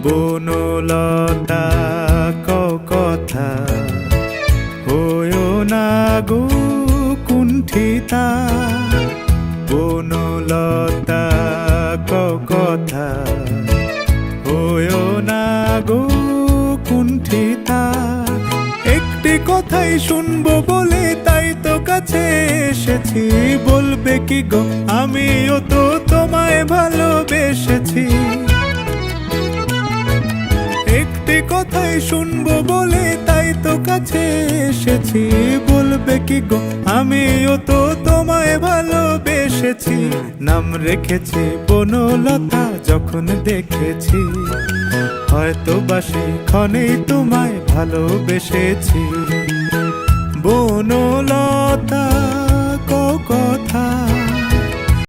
বনলতা কথা হয়ো না গো কুণ্ঠিতা। বনলতা কথা হয়ো না গো কুণ্ঠিতা। একটি কথাই শুনবো বলে তাই তো কাছে এসেছি। বলবে কি গো আমিও তো তোমায় ভালোবেসেছি। একটি কথাই শুনবো বলে তাই তো কাছে এসেছি। বলবে কি গো আমিও তো তোমায় ভালোবেসেছি। নাম রেখেছি বনলতা যখন দেখেছি, হয়তো বা সেক্ষণেই তোমায় ভালোবেসেছি। বনলতা